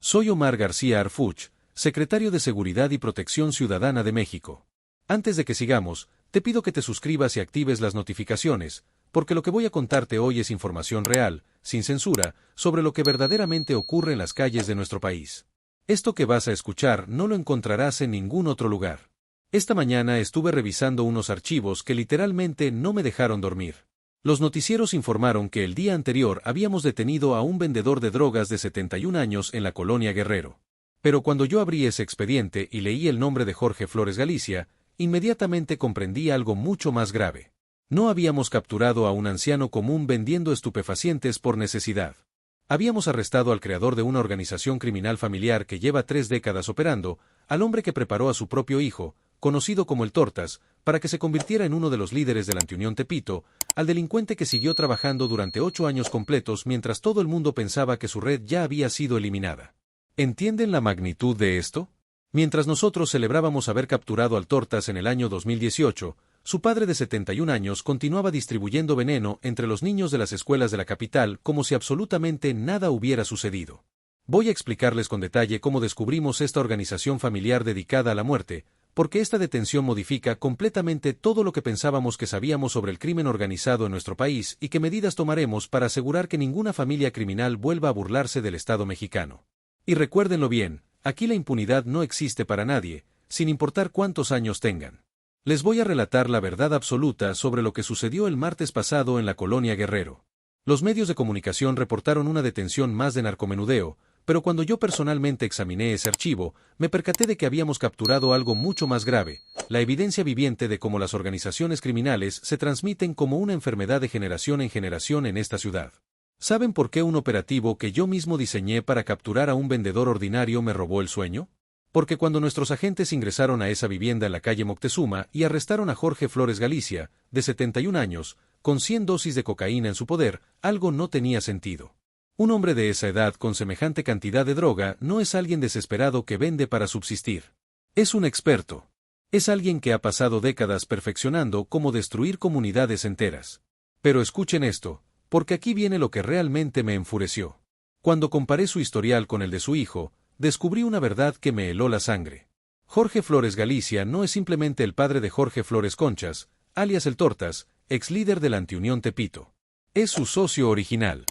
Soy Omar García Harfuch, secretario de Seguridad y Protección Ciudadana de México. Antes de que sigamos, te pido que te suscribas y actives las notificaciones, porque lo que voy a contarte hoy es información real, sin censura, sobre lo que verdaderamente ocurre en las calles de nuestro país. Esto que vas a escuchar no lo encontrarás en ningún otro lugar. Esta mañana estuve revisando unos archivos que literalmente no me dejaron dormir. Los noticieros informaron que el día anterior habíamos detenido a un vendedor de drogas de 71 años en la colonia Guerrero. Pero cuando yo abrí ese expediente y leí el nombre de Jorge Flores Galicia, inmediatamente comprendí algo mucho más grave. No habíamos capturado a un anciano común vendiendo estupefacientes por necesidad. Habíamos arrestado al creador de una organización criminal familiar que lleva 3 décadas operando, al hombre que preparó a su propio hijo, conocido como el Tortas, para que se convirtiera en uno de los líderes del Antiunión Tepito, al delincuente que siguió trabajando durante 8 años completos mientras todo el mundo pensaba que su red ya había sido eliminada. ¿Entienden la magnitud de esto? Mientras nosotros celebrábamos haber capturado al Tortas en el año 2018, su padre de 71 años continuaba distribuyendo veneno entre los niños de las escuelas de la capital como si absolutamente nada hubiera sucedido. Voy a explicarles con detalle cómo descubrimos esta organización familiar dedicada a la muerte, porque esta detención modifica completamente todo lo que pensábamos que sabíamos sobre el crimen organizado en nuestro país y qué medidas tomaremos para asegurar que ninguna familia criminal vuelva a burlarse del Estado mexicano. Y recuérdenlo bien, aquí la impunidad no existe para nadie, sin importar cuántos años tengan. Les voy a relatar la verdad absoluta sobre lo que sucedió el martes pasado en la colonia Guerrero. Los medios de comunicación reportaron una detención más de narcomenudeo, pero cuando yo personalmente examiné ese archivo, me percaté de que habíamos capturado algo mucho más grave, la evidencia viviente de cómo las organizaciones criminales se transmiten como una enfermedad de generación en generación en esta ciudad. ¿Saben por qué un operativo que yo mismo diseñé para capturar a un vendedor ordinario me robó el sueño? Porque cuando nuestros agentes ingresaron a esa vivienda en la calle Moctezuma y arrestaron a Jorge Flores Galicia, de 71 años, con 100 dosis de cocaína en su poder, algo no tenía sentido. Un hombre de esa edad con semejante cantidad de droga no es alguien desesperado que vende para subsistir. Es un experto. Es alguien que ha pasado décadas perfeccionando cómo destruir comunidades enteras. Pero escuchen esto, porque aquí viene lo que realmente me enfureció. Cuando comparé su historial con el de su hijo, descubrí una verdad que me heló la sangre. Jorge Flores Galicia no es simplemente el padre de Jorge Flores Conchas, alias el Tortas, ex líder del Antiunión Tepito. Es su socio original.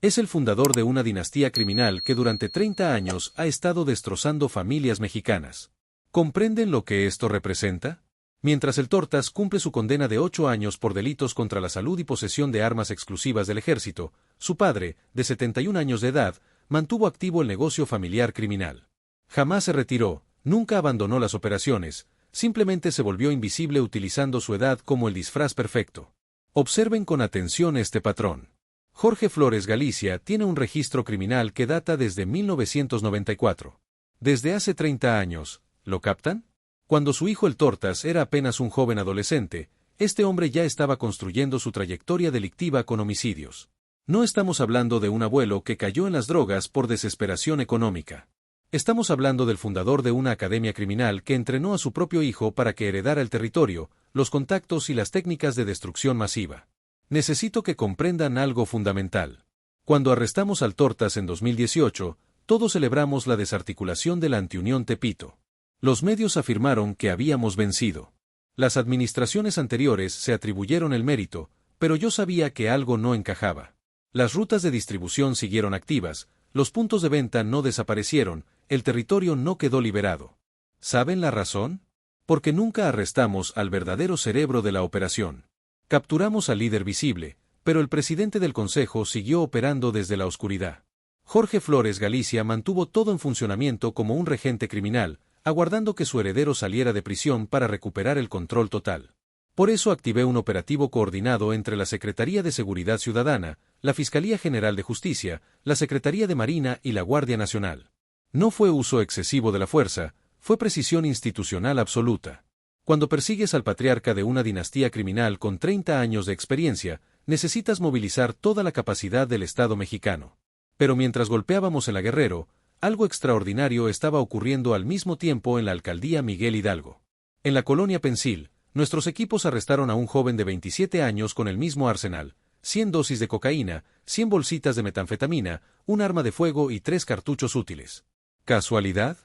Es el fundador de una dinastía criminal que durante 30 años ha estado destrozando familias mexicanas. ¿Comprenden lo que esto representa? Mientras el Tortas cumple su condena de 8 años por delitos contra la salud y posesión de armas exclusivas del ejército, su padre, de 71 años de edad, mantuvo activo el negocio familiar criminal. Jamás se retiró, nunca abandonó las operaciones, simplemente se volvió invisible utilizando su edad como el disfraz perfecto. Observen con atención este patrón. Jorge Flores Galicia tiene un registro criminal que data desde 1994. Desde hace 30 años, ¿lo captan? Cuando su hijo el Tortas era apenas un joven adolescente, este hombre ya estaba construyendo su trayectoria delictiva con homicidios. No estamos hablando de un abuelo que cayó en las drogas por desesperación económica. Estamos hablando del fundador de una academia criminal que entrenó a su propio hijo para que heredara el territorio, los contactos y las técnicas de destrucción masiva. Necesito que comprendan algo fundamental. Cuando arrestamos al Tortas en 2018, todos celebramos la desarticulación de la Antiunión Tepito. Los medios afirmaron que habíamos vencido. Las administraciones anteriores se atribuyeron el mérito, pero yo sabía que algo no encajaba. Las rutas de distribución siguieron activas, los puntos de venta no desaparecieron, el territorio no quedó liberado. ¿Saben la razón? Porque nunca arrestamos al verdadero cerebro de la operación. Capturamos al líder visible, pero el presidente del consejo siguió operando desde la oscuridad. Jorge Flores Galicia mantuvo todo en funcionamiento como un regente criminal, aguardando que su heredero saliera de prisión para recuperar el control total. Por eso activé un operativo coordinado entre la Secretaría de Seguridad Ciudadana, la Fiscalía General de Justicia, la Secretaría de Marina y la Guardia Nacional. No fue uso excesivo de la fuerza, fue precisión institucional absoluta. Cuando persigues al patriarca de una dinastía criminal con 30 años de experiencia, necesitas movilizar toda la capacidad del Estado mexicano. Pero mientras golpeábamos en la Guerrero, algo extraordinario estaba ocurriendo al mismo tiempo en la alcaldía Miguel Hidalgo. En la colonia Pensil, nuestros equipos arrestaron a un joven de 27 años con el mismo arsenal: 100 dosis de cocaína, 100 bolsitas de metanfetamina, un arma de fuego y 3 cartuchos útiles. ¿Casualidad?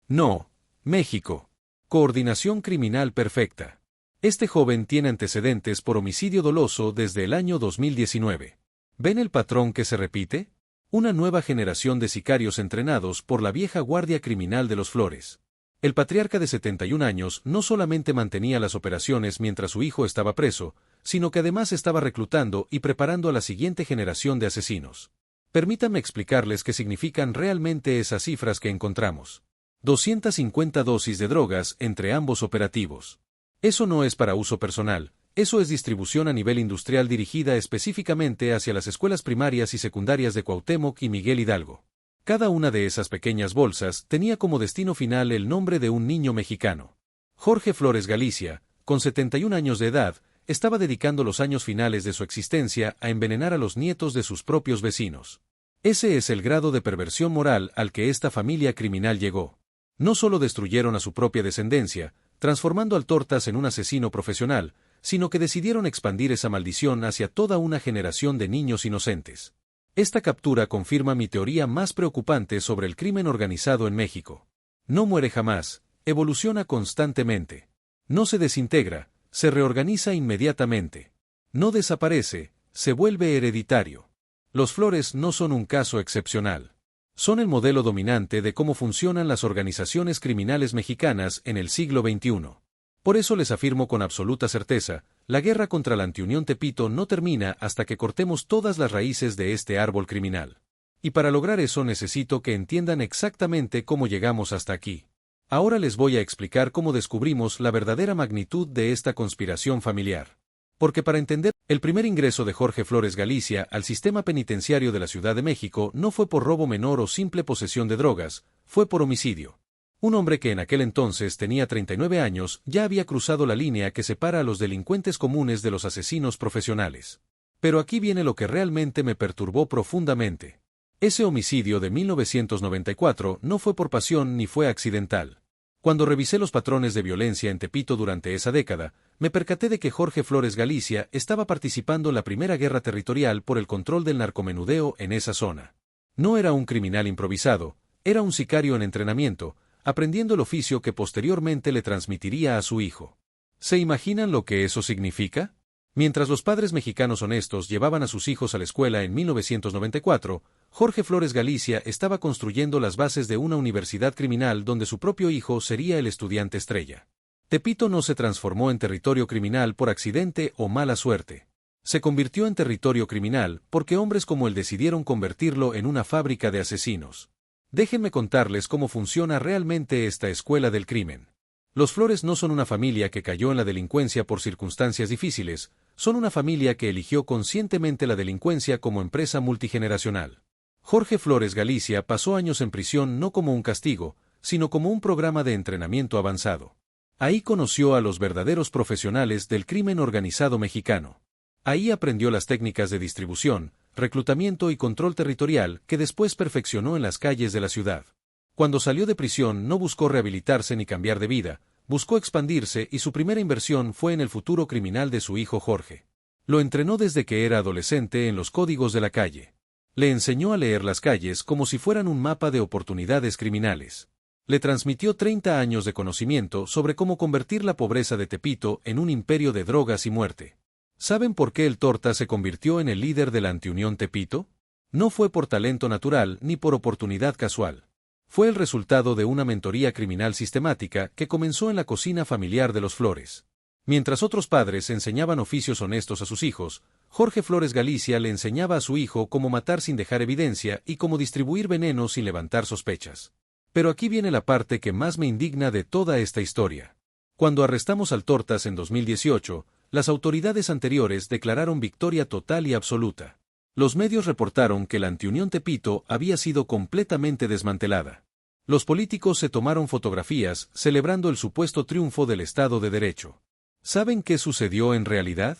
No. México. Coordinación criminal perfecta. Este joven tiene antecedentes por homicidio doloso desde el año 2019. ¿Ven el patrón que se repite? Una nueva generación de sicarios entrenados por la vieja guardia criminal de los Flores. El patriarca de 71 años no solamente mantenía las operaciones mientras su hijo estaba preso, sino que además estaba reclutando y preparando a la siguiente generación de asesinos. Permítanme explicarles qué significan realmente esas cifras que encontramos. 250 dosis de drogas entre ambos operativos. Eso no es para uso personal, eso es distribución a nivel industrial dirigida específicamente hacia las escuelas primarias y secundarias de Cuauhtémoc y Miguel Hidalgo. Cada una de esas pequeñas bolsas tenía como destino final el nombre de un niño mexicano. Jorge Flores Galicia, con 71 años de edad, estaba dedicando los años finales de su existencia a envenenar a los nietos de sus propios vecinos. Ese es el grado de perversión moral al que esta familia criminal llegó. No solo destruyeron a su propia descendencia, transformando al Tortas en un asesino profesional, sino que decidieron expandir esa maldición hacia toda una generación de niños inocentes. Esta captura confirma mi teoría más preocupante sobre el crimen organizado en México. No muere jamás, evoluciona constantemente. No se desintegra, se reorganiza inmediatamente. No desaparece, se vuelve hereditario. Los Flores no son un caso excepcional. Son el modelo dominante de cómo funcionan las organizaciones criminales mexicanas en el siglo XXI. Por eso les afirmo con absoluta certeza, la guerra contra la Antiunión Tepito no termina hasta que cortemos todas las raíces de este árbol criminal. Y para lograr eso necesito que entiendan exactamente cómo llegamos hasta aquí. Ahora les voy a explicar cómo descubrimos la verdadera magnitud de esta conspiración familiar. Porque para entender, el primer ingreso de Jorge Flores Galicia al sistema penitenciario de la Ciudad de México no fue por robo menor o simple posesión de drogas, fue por homicidio. Un hombre que en aquel entonces tenía 39 años ya había cruzado la línea que separa a los delincuentes comunes de los asesinos profesionales. Pero aquí viene lo que realmente me perturbó profundamente. Ese homicidio de 1994 no fue por pasión ni fue accidental. Cuando revisé los patrones de violencia en Tepito durante esa década, me percaté de que Jorge Flores Galicia estaba participando en la primera guerra territorial por el control del narcomenudeo en esa zona. No era un criminal improvisado, era un sicario en entrenamiento, aprendiendo el oficio que posteriormente le transmitiría a su hijo. ¿Se imaginan lo que eso significa? Mientras los padres mexicanos honestos llevaban a sus hijos a la escuela en 1994, Jorge Flores Galicia estaba construyendo las bases de una universidad criminal donde su propio hijo sería el estudiante estrella. Tepito no se transformó en territorio criminal por accidente o mala suerte. Se convirtió en territorio criminal porque hombres como él decidieron convertirlo en una fábrica de asesinos. Déjenme contarles cómo funciona realmente esta escuela del crimen. Los Flores no son una familia que cayó en la delincuencia por circunstancias difíciles, son una familia que eligió conscientemente la delincuencia como empresa multigeneracional. Jorge Flores Galicia pasó años en prisión no como un castigo, sino como un programa de entrenamiento avanzado. Ahí conoció a los verdaderos profesionales del crimen organizado mexicano. Ahí aprendió las técnicas de distribución, reclutamiento y control territorial que después perfeccionó en las calles de la ciudad. Cuando salió de prisión no buscó rehabilitarse ni cambiar de vida, buscó expandirse y su primera inversión fue en el futuro criminal de su hijo Jorge. Lo entrenó desde que era adolescente en los códigos de la calle. Le enseñó a leer las calles como si fueran un mapa de oportunidades criminales. Le transmitió 30 años de conocimiento sobre cómo convertir la pobreza de Tepito en un imperio de drogas y muerte. ¿Saben por qué el Torta se convirtió en el líder de la Antiunión Tepito? No fue por talento natural ni por oportunidad casual. Fue el resultado de una mentoría criminal sistemática que comenzó en la cocina familiar de los Flores. Mientras otros padres enseñaban oficios honestos a sus hijos, Jorge Flores Galicia le enseñaba a su hijo cómo matar sin dejar evidencia y cómo distribuir veneno sin levantar sospechas. Pero aquí viene la parte que más me indigna de toda esta historia. Cuando arrestamos al Tortas en 2018, las autoridades anteriores declararon victoria total y absoluta. Los medios reportaron que la Antiunión Tepito había sido completamente desmantelada. Los políticos se tomaron fotografías celebrando el supuesto triunfo del Estado de Derecho. ¿Saben qué sucedió en realidad?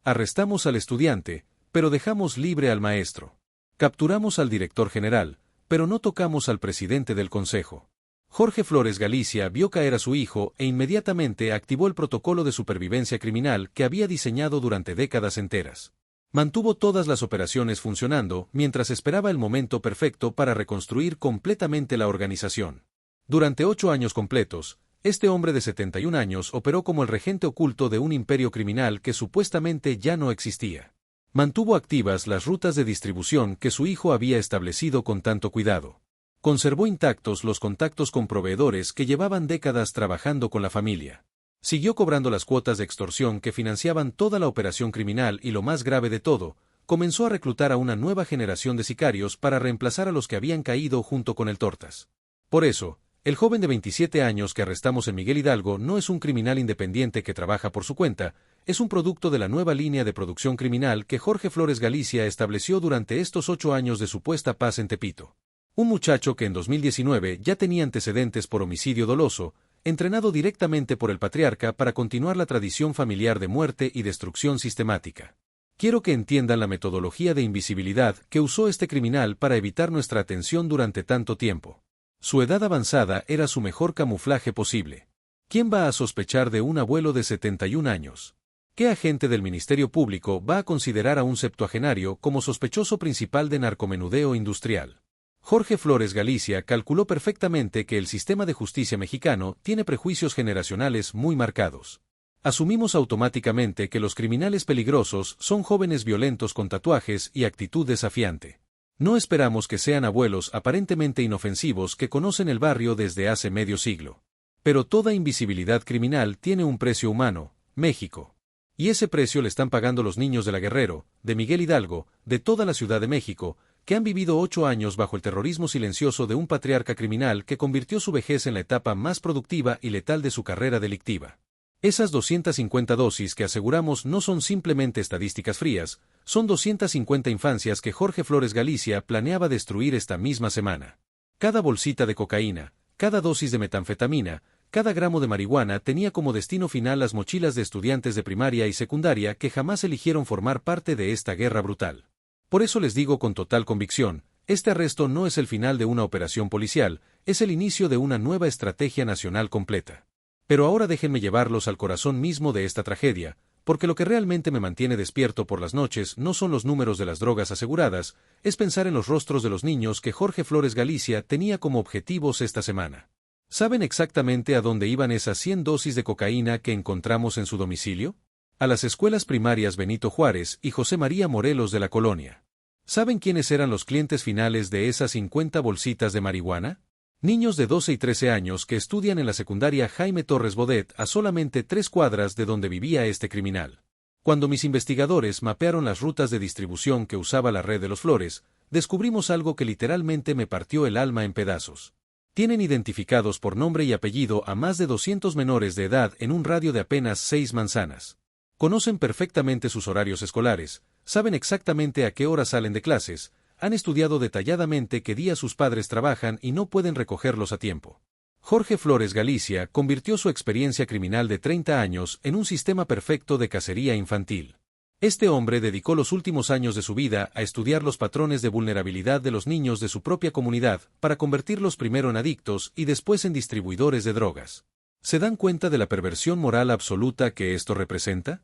Arrestamos al estudiante, pero dejamos libre al maestro. Capturamos al director general, pero no tocamos al presidente del consejo. Jorge Flores Galicia vio caer a su hijo e inmediatamente activó el protocolo de supervivencia criminal que había diseñado durante décadas enteras. Mantuvo todas las operaciones funcionando mientras esperaba el momento perfecto para reconstruir completamente la organización. Durante 8 años completos, este hombre de 71 años operó como el regente oculto de un imperio criminal que supuestamente ya no existía. Mantuvo activas las rutas de distribución que su hijo había establecido con tanto cuidado. Conservó intactos los contactos con proveedores que llevaban décadas trabajando con la familia. Siguió cobrando las cuotas de extorsión que financiaban toda la operación criminal y lo más grave de todo, comenzó a reclutar a una nueva generación de sicarios para reemplazar a los que habían caído junto con el Tortas. Por eso, el joven de 27 años que arrestamos en Miguel Hidalgo no es un criminal independiente que trabaja por su cuenta, es un producto de la nueva línea de producción criminal que Jorge Flores Galicia estableció durante estos 8 años de supuesta paz en Tepito. Un muchacho que en 2019 ya tenía antecedentes por homicidio doloso, entrenado directamente por el patriarca para continuar la tradición familiar de muerte y destrucción sistemática. Quiero que entiendan la metodología de invisibilidad que usó este criminal para evitar nuestra atención durante tanto tiempo. Su edad avanzada era su mejor camuflaje posible. ¿Quién va a sospechar de un abuelo de 71 años? ¿Qué agente del Ministerio Público va a considerar a un septuagenario como sospechoso principal de narcomenudeo industrial? Jorge Flores Galicia calculó perfectamente que el sistema de justicia mexicano tiene prejuicios generacionales muy marcados. Asumimos automáticamente que los criminales peligrosos son jóvenes violentos con tatuajes y actitud desafiante. No esperamos que sean abuelos aparentemente inofensivos que conocen el barrio desde hace medio siglo. Pero toda invisibilidad criminal tiene un precio humano, México. Y ese precio le están pagando los niños de la Guerrero, de Miguel Hidalgo, de toda la Ciudad de México, que han vivido 8 años bajo el terrorismo silencioso de un patriarca criminal que convirtió su vejez en la etapa más productiva y letal de su carrera delictiva. Esas 250 dosis que aseguramos no son simplemente estadísticas frías, son 250 infancias que Jorge Flores Galicia planeaba destruir esta misma semana. Cada bolsita de cocaína, cada dosis de metanfetamina, cada gramo de marihuana tenía como destino final las mochilas de estudiantes de primaria y secundaria que jamás eligieron formar parte de esta guerra brutal. Por eso les digo con total convicción, este arresto no es el final de una operación policial, es el inicio de una nueva estrategia nacional completa. Pero ahora déjenme llevarlos al corazón mismo de esta tragedia, porque lo que realmente me mantiene despierto por las noches no son los números de las drogas aseguradas, es pensar en los rostros de los niños que Jorge Flores Galicia tenía como objetivos esta semana. ¿Saben exactamente a dónde iban esas 100 dosis de cocaína que encontramos en su domicilio? A las escuelas primarias Benito Juárez y José María Morelos de la colonia. ¿Saben quiénes eran los clientes finales de esas 50 bolsitas de marihuana? Niños de 12 y 13 años que estudian en la secundaria Jaime Torres Bodet a solamente 3 cuadras de donde vivía este criminal. Cuando mis investigadores mapearon las rutas de distribución que usaba la red de los Flores, descubrimos algo que literalmente me partió el alma en pedazos. Tienen identificados por nombre y apellido a más de 200 menores de edad en un radio de apenas 6 manzanas. Conocen perfectamente sus horarios escolares, saben exactamente a qué hora salen de clases, han estudiado detalladamente qué día sus padres trabajan y no pueden recogerlos a tiempo. Jorge Flores Galicia convirtió su experiencia criminal de 30 años en un sistema perfecto de cacería infantil. Este hombre dedicó los últimos años de su vida a estudiar los patrones de vulnerabilidad de los niños de su propia comunidad para convertirlos primero en adictos y después en distribuidores de drogas. ¿Se dan cuenta de la perversión moral absoluta que esto representa?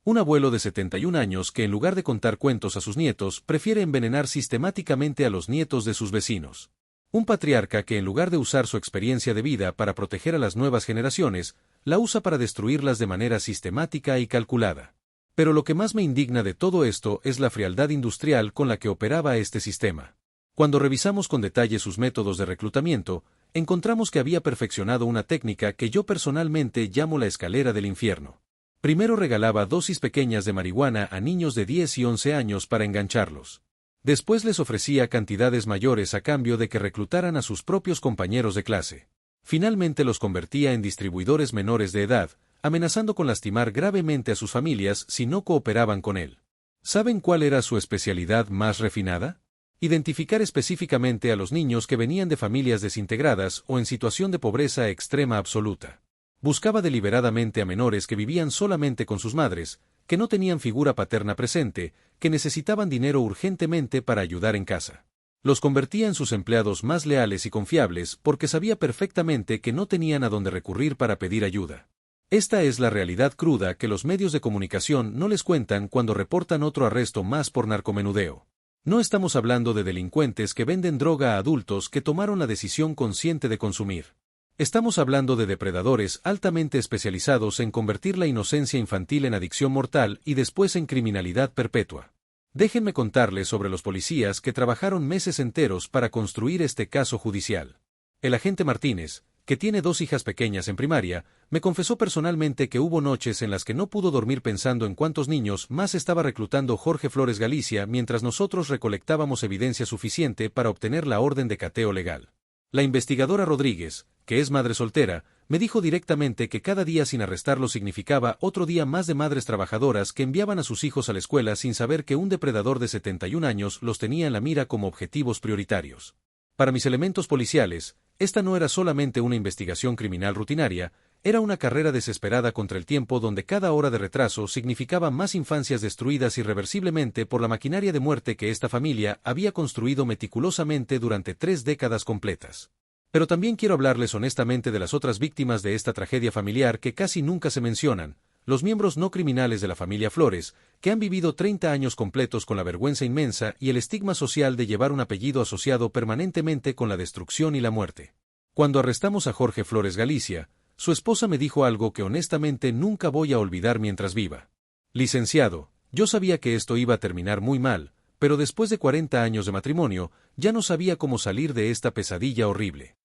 Un abuelo de 71 años que en lugar de contar cuentos a sus nietos prefiere envenenar sistemáticamente a los nietos de sus vecinos. Un patriarca que en lugar de usar su experiencia de vida para proteger a las nuevas generaciones, la usa para destruirlas de manera sistemática y calculada. Pero lo que más me indigna de todo esto es la frialdad industrial con la que operaba este sistema. Cuando revisamos con detalle sus métodos de reclutamiento, encontramos que había perfeccionado una técnica que yo personalmente llamo la escalera del infierno. Primero regalaba dosis pequeñas de marihuana a niños de 10 y 11 años para engancharlos. Después les ofrecía cantidades mayores a cambio de que reclutaran a sus propios compañeros de clase. Finalmente los convertía en distribuidores menores de edad, amenazando con lastimar gravemente a sus familias si no cooperaban con él. ¿Saben cuál era su especialidad más refinada? Identificar específicamente a los niños que venían de familias desintegradas o en situación de pobreza extrema absoluta. Buscaba deliberadamente a menores que vivían solamente con sus madres, que no tenían figura paterna presente, que necesitaban dinero urgentemente para ayudar en casa. Los convertía en sus empleados más leales y confiables porque sabía perfectamente que no tenían a dónde recurrir para pedir ayuda. Esta es la realidad cruda que los medios de comunicación no les cuentan cuando reportan otro arresto más por narcomenudeo. No estamos hablando de delincuentes que venden droga a adultos que tomaron la decisión consciente de consumir. Estamos hablando de depredadores altamente especializados en convertir la inocencia infantil en adicción mortal y después en criminalidad perpetua. Déjenme contarles sobre los policías que trabajaron meses enteros para construir este caso judicial. El agente Martínez, que tiene 2 hijas pequeñas en primaria, me confesó personalmente que hubo noches en las que no pudo dormir pensando en cuántos niños más estaba reclutando Jorge Flores Galicia mientras nosotros recolectábamos evidencia suficiente para obtener la orden de cateo legal. La investigadora Rodríguez, que es madre soltera, me dijo directamente que cada día sin arrestarlo significaba otro día más de madres trabajadoras que enviaban a sus hijos a la escuela sin saber que un depredador de 71 años los tenía en la mira como objetivos prioritarios. Para mis elementos policiales, esta no era solamente una investigación criminal rutinaria, era una carrera desesperada contra el tiempo donde cada hora de retraso significaba más infancias destruidas irreversiblemente por la maquinaria de muerte que esta familia había construido meticulosamente durante 3 décadas completas. Pero también quiero hablarles honestamente de las otras víctimas de esta tragedia familiar que casi nunca se mencionan, los miembros no criminales de la familia Flores, que han vivido 30 años completos con la vergüenza inmensa y el estigma social de llevar un apellido asociado permanentemente con la destrucción y la muerte. Cuando arrestamos a Jorge Flores Galicia, su esposa me dijo algo que honestamente nunca voy a olvidar mientras viva. Licenciado, yo sabía que esto iba a terminar muy mal, pero después de 40 años de matrimonio, ya no sabía cómo salir de esta pesadilla horrible.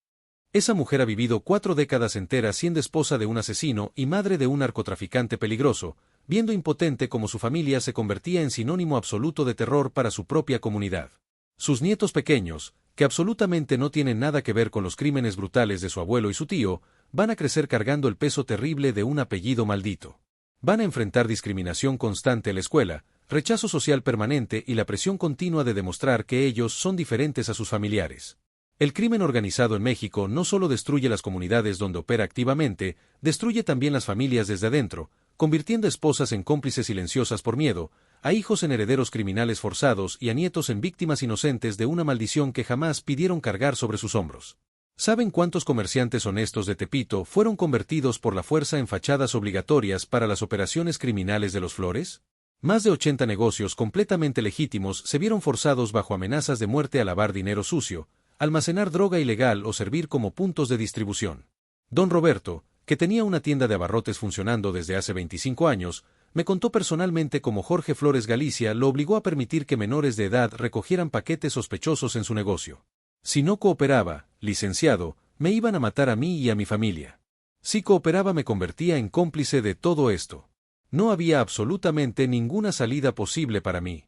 Esa mujer ha vivido 4 décadas enteras siendo esposa de un asesino y madre de un narcotraficante peligroso, viendo impotente cómo su familia se convertía en sinónimo absoluto de terror para su propia comunidad. Sus nietos pequeños, que absolutamente no tienen nada que ver con los crímenes brutales de su abuelo y su tío, van a crecer cargando el peso terrible de un apellido maldito. Van a enfrentar discriminación constante en la escuela, rechazo social permanente y la presión continua de demostrar que ellos son diferentes a sus familiares. El crimen organizado en México no solo destruye las comunidades donde opera activamente, destruye también las familias desde adentro, convirtiendo a esposas en cómplices silenciosas por miedo, a hijos en herederos criminales forzados y a nietos en víctimas inocentes de una maldición que jamás pidieron cargar sobre sus hombros. ¿Saben cuántos comerciantes honestos de Tepito fueron convertidos por la fuerza en fachadas obligatorias para las operaciones criminales de los Flores? Más de 80 negocios completamente legítimos se vieron forzados bajo amenazas de muerte a lavar dinero sucio, almacenar droga ilegal o servir como puntos de distribución. Don Roberto, que tenía una tienda de abarrotes funcionando desde hace 25 años, me contó personalmente cómo Jorge Flores Galicia lo obligó a permitir que menores de edad recogieran paquetes sospechosos en su negocio. Si no cooperaba, licenciado, me iban a matar a mí y a mi familia. Si cooperaba me convertía en cómplice de todo esto. No había absolutamente ninguna salida posible para mí.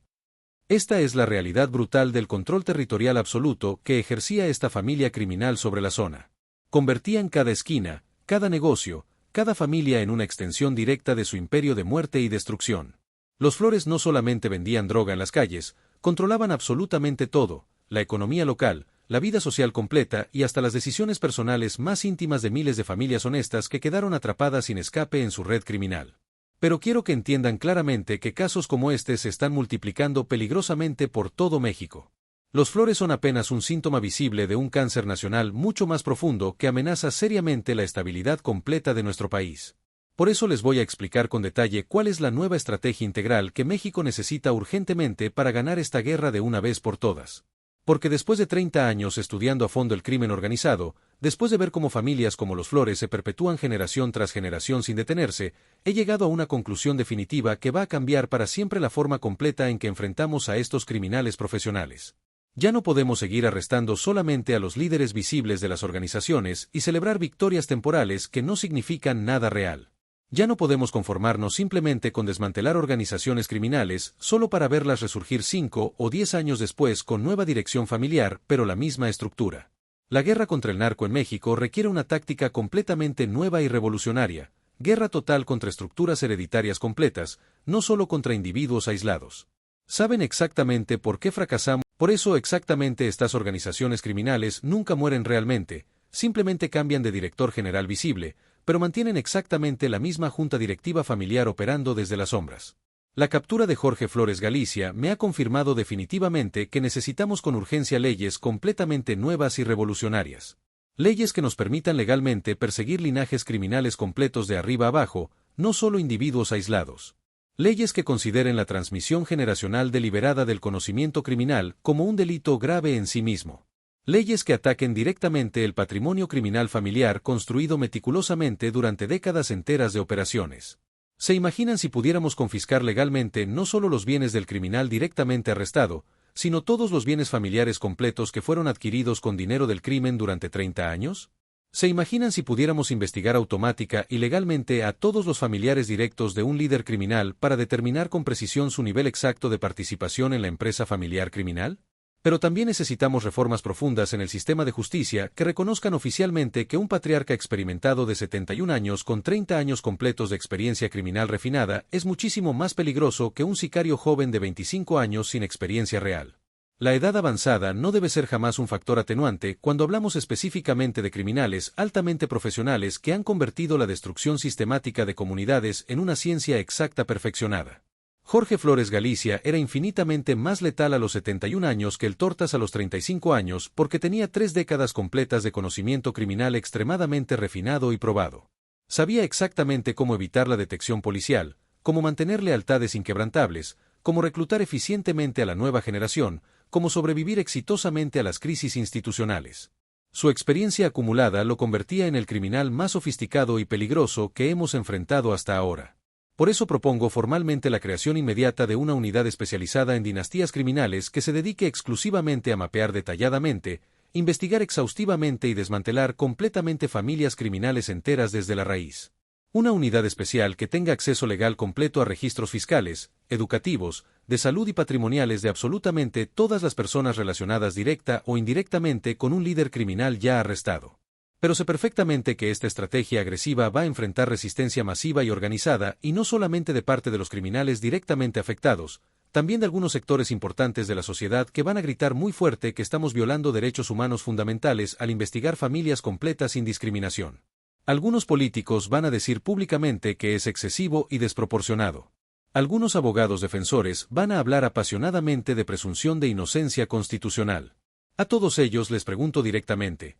Esta es la realidad brutal del control territorial absoluto que ejercía esta familia criminal sobre la zona. Convertían cada esquina, cada negocio, cada familia en una extensión directa de su imperio de muerte y destrucción. Los Flores no solamente vendían droga en las calles, controlaban absolutamente todo, la economía local, la vida social completa y hasta las decisiones personales más íntimas de miles de familias honestas que quedaron atrapadas sin escape en su red criminal. Pero quiero que entiendan claramente que casos como este se están multiplicando peligrosamente por todo México. Los Flores son apenas un síntoma visible de un cáncer nacional mucho más profundo que amenaza seriamente la estabilidad completa de nuestro país. Por eso les voy a explicar con detalle cuál es la nueva estrategia integral que México necesita urgentemente para ganar esta guerra de una vez por todas. Porque después de 30 años estudiando a fondo el crimen organizado, después de ver cómo familias como los Flores se perpetúan generación tras generación sin detenerse, he llegado a una conclusión definitiva que va a cambiar para siempre la forma completa en que enfrentamos a estos criminales profesionales. Ya no podemos seguir arrestando solamente a los líderes visibles de las organizaciones y celebrar victorias temporales que no significan nada real. Ya no podemos conformarnos simplemente con desmantelar organizaciones criminales solo para verlas resurgir 5 o 10 años después con nueva dirección familiar, pero la misma estructura. La guerra contra el narco en México requiere una táctica completamente nueva y revolucionaria, guerra total contra estructuras hereditarias completas, no solo contra individuos aislados. ¿Saben exactamente por qué fracasamos? Por eso exactamente estas organizaciones criminales nunca mueren realmente, simplemente cambian de director general visible, pero mantienen exactamente la misma junta directiva familiar operando desde las sombras. La captura de Jorge Flores Galicia me ha confirmado definitivamente que necesitamos con urgencia leyes completamente nuevas y revolucionarias. Leyes que nos permitan legalmente perseguir linajes criminales completos de arriba abajo, no solo individuos aislados. Leyes que consideren la transmisión generacional deliberada del conocimiento criminal como un delito grave en sí mismo. Leyes que ataquen directamente el patrimonio criminal familiar construido meticulosamente durante décadas enteras de operaciones. ¿Se imaginan si pudiéramos confiscar legalmente no solo los bienes del criminal directamente arrestado, sino todos los bienes familiares completos que fueron adquiridos con dinero del crimen durante 30 años? ¿Se imaginan si pudiéramos investigar automática y legalmente a todos los familiares directos de un líder criminal para determinar con precisión su nivel exacto de participación en la empresa familiar criminal? Pero también necesitamos reformas profundas en el sistema de justicia que reconozcan oficialmente que un patriarca experimentado de 71 años con 30 años completos de experiencia criminal refinada es muchísimo más peligroso que un sicario joven de 25 años sin experiencia real. La edad avanzada no debe ser jamás un factor atenuante cuando hablamos específicamente de criminales altamente profesionales que han convertido la destrucción sistemática de comunidades en una ciencia exacta perfeccionada. Jorge Flores Galicia era infinitamente más letal a los 71 años que el Tortas a los 35 años porque tenía 3 décadas completas de conocimiento criminal extremadamente refinado y probado. Sabía exactamente cómo evitar la detección policial, cómo mantener lealtades inquebrantables, cómo reclutar eficientemente a la nueva generación, cómo sobrevivir exitosamente a las crisis institucionales. Su experiencia acumulada lo convertía en el criminal más sofisticado y peligroso que hemos enfrentado hasta ahora. Por eso propongo formalmente la creación inmediata de una unidad especializada en dinastías criminales que se dedique exclusivamente a mapear detalladamente, investigar exhaustivamente y desmantelar completamente familias criminales enteras desde la raíz. Una unidad especial que tenga acceso legal completo a registros fiscales, educativos, de salud y patrimoniales de absolutamente todas las personas relacionadas directa o indirectamente con un líder criminal ya arrestado. Pero sé perfectamente que esta estrategia agresiva va a enfrentar resistencia masiva y organizada, y no solamente de parte de los criminales directamente afectados, también de algunos sectores importantes de la sociedad que van a gritar muy fuerte que estamos violando derechos humanos fundamentales al investigar familias completas sin discriminación. Algunos políticos van a decir públicamente que es excesivo y desproporcionado. Algunos abogados defensores van a hablar apasionadamente de presunción de inocencia constitucional. A todos ellos les pregunto directamente,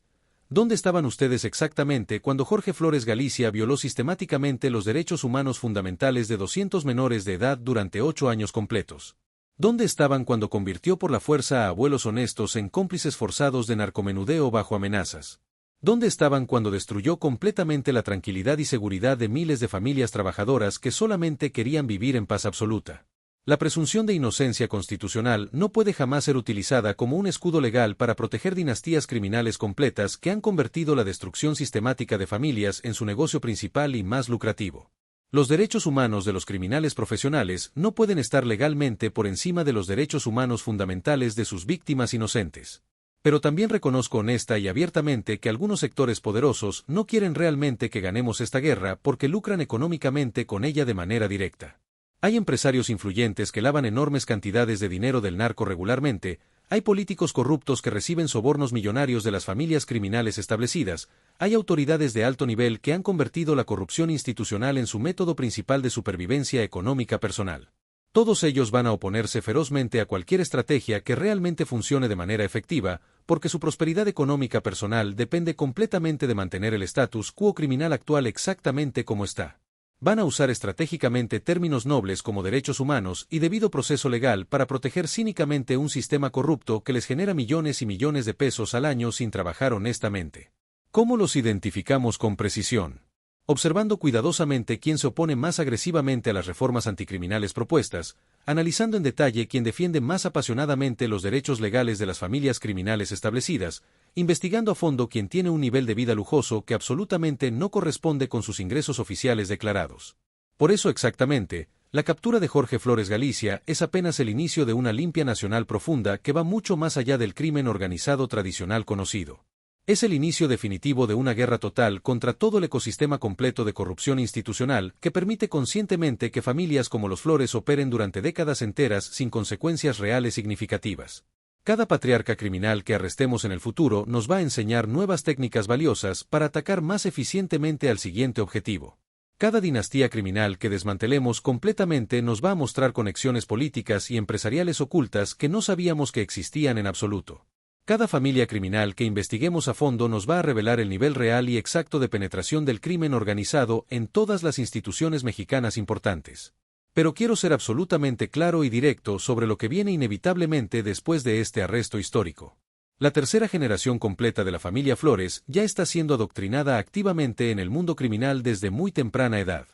¿dónde estaban ustedes exactamente cuando Jorge Flores Galicia violó sistemáticamente los derechos humanos fundamentales de 200 menores de edad durante 8 años completos? ¿Dónde estaban cuando convirtió por la fuerza a abuelos honestos en cómplices forzados de narcomenudeo bajo amenazas? ¿Dónde estaban cuando destruyó completamente la tranquilidad y seguridad de miles de familias trabajadoras que solamente querían vivir en paz absoluta? La presunción de inocencia constitucional no puede jamás ser utilizada como un escudo legal para proteger dinastías criminales completas que han convertido la destrucción sistemática de familias en su negocio principal y más lucrativo. Los derechos humanos de los criminales profesionales no pueden estar legalmente por encima de los derechos humanos fundamentales de sus víctimas inocentes. Pero también reconozco honesta y abiertamente que algunos sectores poderosos no quieren realmente que ganemos esta guerra porque lucran económicamente con ella de manera directa. Hay empresarios influyentes que lavan enormes cantidades de dinero del narco regularmente, hay políticos corruptos que reciben sobornos millonarios de las familias criminales establecidas, hay autoridades de alto nivel que han convertido la corrupción institucional en su método principal de supervivencia económica personal. Todos ellos van a oponerse ferozmente a cualquier estrategia que realmente funcione de manera efectiva, porque su prosperidad económica personal depende completamente de mantener el status quo criminal actual exactamente como está. Van a usar estratégicamente términos nobles como derechos humanos y debido proceso legal para proteger cínicamente un sistema corrupto que les genera millones y millones de pesos al año sin trabajar honestamente. ¿Cómo los identificamos con precisión? Observando cuidadosamente quién se opone más agresivamente a las reformas anticriminales propuestas, analizando en detalle quién defiende más apasionadamente los derechos legales de las familias criminales establecidas, investigando a fondo quién tiene un nivel de vida lujoso que absolutamente no corresponde con sus ingresos oficiales declarados. Por eso exactamente, la captura de Jorge Flores Galicia es apenas el inicio de una limpia nacional profunda que va mucho más allá del crimen organizado tradicional conocido. Es el inicio definitivo de una guerra total contra todo el ecosistema completo de corrupción institucional que permite conscientemente que familias como los Flores operen durante décadas enteras sin consecuencias reales significativas. Cada patriarca criminal que arrestemos en el futuro nos va a enseñar nuevas técnicas valiosas para atacar más eficientemente al siguiente objetivo. Cada dinastía criminal que desmantelemos completamente nos va a mostrar conexiones políticas y empresariales ocultas que no sabíamos que existían en absoluto. Cada familia criminal que investiguemos a fondo nos va a revelar el nivel real y exacto de penetración del crimen organizado en todas las instituciones mexicanas importantes. Pero quiero ser absolutamente claro y directo sobre lo que viene inevitablemente después de este arresto histórico. La tercera generación completa de la familia Flores ya está siendo adoctrinada activamente en el mundo criminal desde muy temprana edad.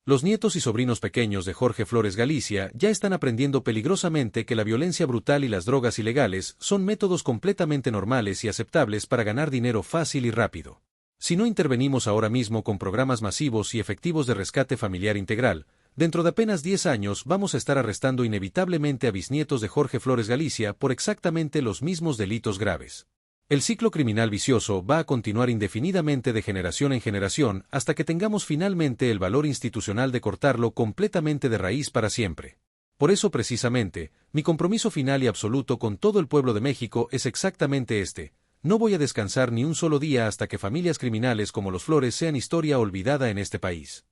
Los nietos y sobrinos pequeños de Jorge Flores Galicia ya están aprendiendo peligrosamente que la violencia brutal y las drogas ilegales son métodos completamente normales y aceptables para ganar dinero fácil y rápido. Si no intervenimos ahora mismo con programas masivos y efectivos de rescate familiar integral, dentro de apenas 10 años vamos a estar arrestando inevitablemente a bisnietos de Jorge Flores Galicia por exactamente los mismos delitos graves. El ciclo criminal vicioso va a continuar indefinidamente de generación en generación hasta que tengamos finalmente el valor institucional de cortarlo completamente de raíz para siempre. Por eso precisamente, mi compromiso final y absoluto con todo el pueblo de México es exactamente este: no voy a descansar ni un solo día hasta que familias criminales como los Flores sean historia olvidada en este país.